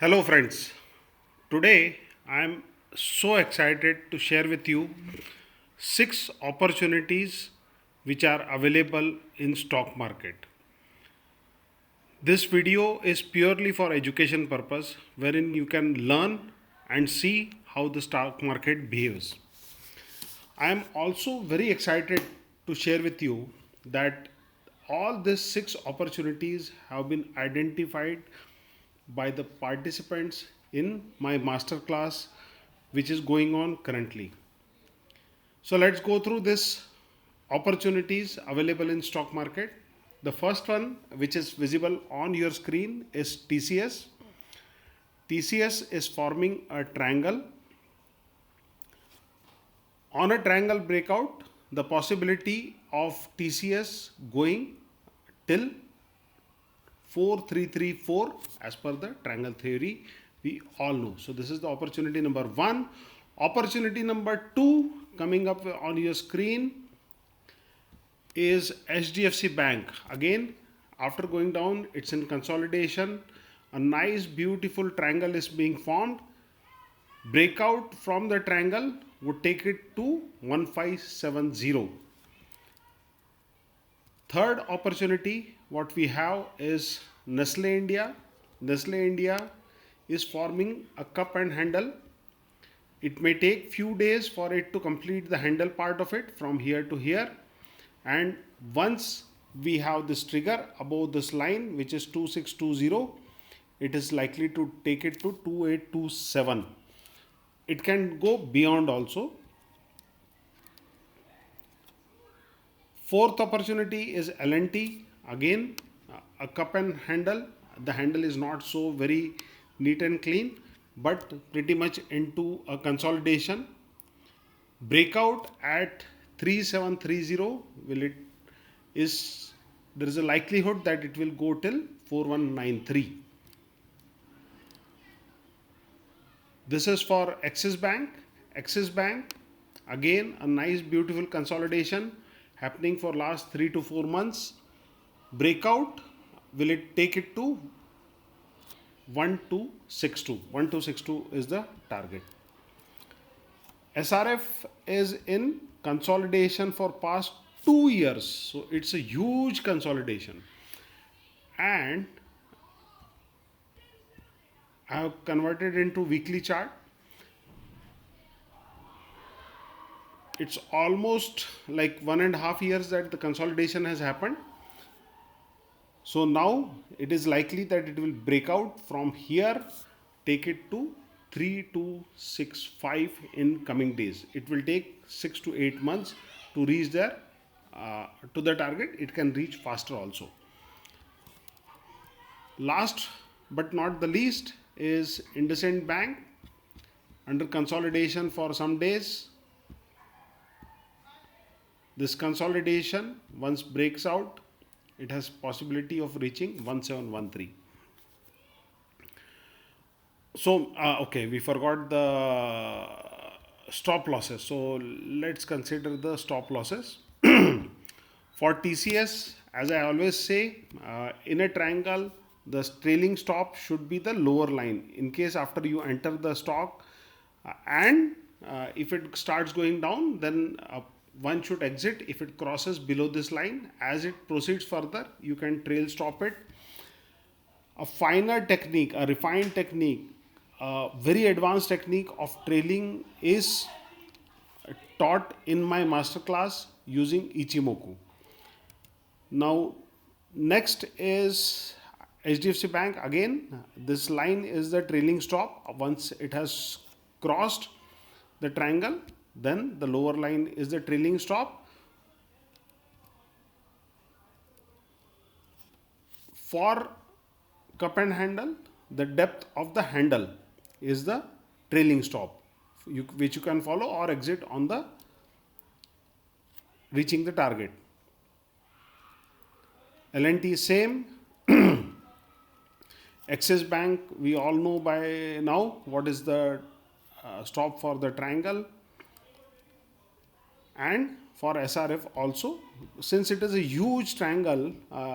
Hello, friends. Today I am so excited to share with you six opportunities which are available in stock market. This video is purely for education purpose wherein you can learn and see how the stock market behaves. I am also very excited to share with you that all these six opportunities have been identified by the participants in my masterclass which is going on currently. So let's go through this opportunities available in stock market. The first one which is visible on your screen is TCS. TCS is forming a triangle. On a triangle breakout, the possibility of TCS going till 4334 as per the triangle theory we all know. So this is the opportunity number 1. Opportunity number 2 coming up on your screen is HDFC Bank. Again, after going down, it's in consolidation. A nice beautiful triangle is being formed. Breakout from the triangle would take it to 1570. Third opportunity what we have is Nestle India. Nestle India is forming a cup and handle. It may take few days for it to complete the handle part of it from here to here, and once we have this trigger above this line which is 2620, it is likely to take it to 2827. It can go beyond also. Fourth opportunity is L&T. Again, a cup and handle. The handle is not so very neat and clean, but pretty much into a consolidation. Breakout at 3730 will it is there is a likelihood that it will go till 4193. This is for Axis Bank. Axis Bank, again a nice beautiful consolidation happening for last 3 to 4 months. Breakout, will it take it to 1262? 1262 is the target. SRF is in consolidation for past 2 years, so it's a huge consolidation, and I have converted into weekly chart. It's almost like 1.5 years that the consolidation has happened. So now it is likely that it will break out from here, take it to 3265 in coming days. It will take 6 to 8 months to reach there to the target. It can reach faster also. Last but not the least is IndusInd Bank, under consolidation for some days. This consolidation once breaks out, it has possibility of reaching 1713. So okay, we forgot the stop losses, so let's consider the stop losses. For TCS, as I always say, in a triangle the trailing stop should be the lower line. In case after you enter the stock and if it starts going down, then one should exit if it crosses below this line. As it proceeds further, you can trail stop it. A finer technique, a refined technique, a very advanced technique of trailing is taught in my masterclass using ichimoku. Now, next is HDFC Bank. Again, this line is the trailing stop. Once it has crossed the triangle, then the lower line is the trailing stop. For cup and handle, the depth of the handle is the trailing stop, which you can follow or exit on the reaching the target. L&T same. Axis Bank, we all know by now what is the stop for the triangle, and for SRF also, since it is a huge triangle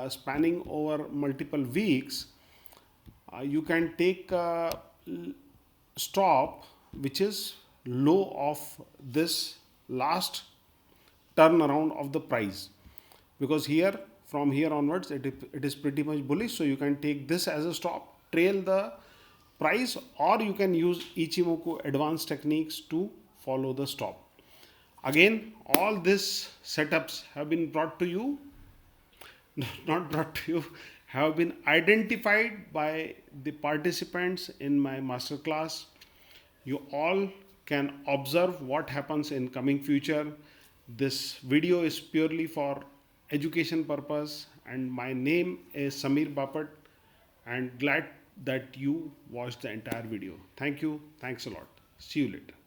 spanning over multiple weeks, You can take a stop which is low of this last turnaround of the price, because here from here onwards it is pretty much bullish. So you can take this as a stop, trail the price, or you can use ichimoku advanced techniques to follow the stop. Again, all these setups have been brought to you, not brought to you, have been identified by the participants in my masterclass. You all can observe what happens in coming future. This video is purely for education purpose, and my name is Samir Bapat, and glad that you watched the entire video. Thank you. Thanks a lot. See you later.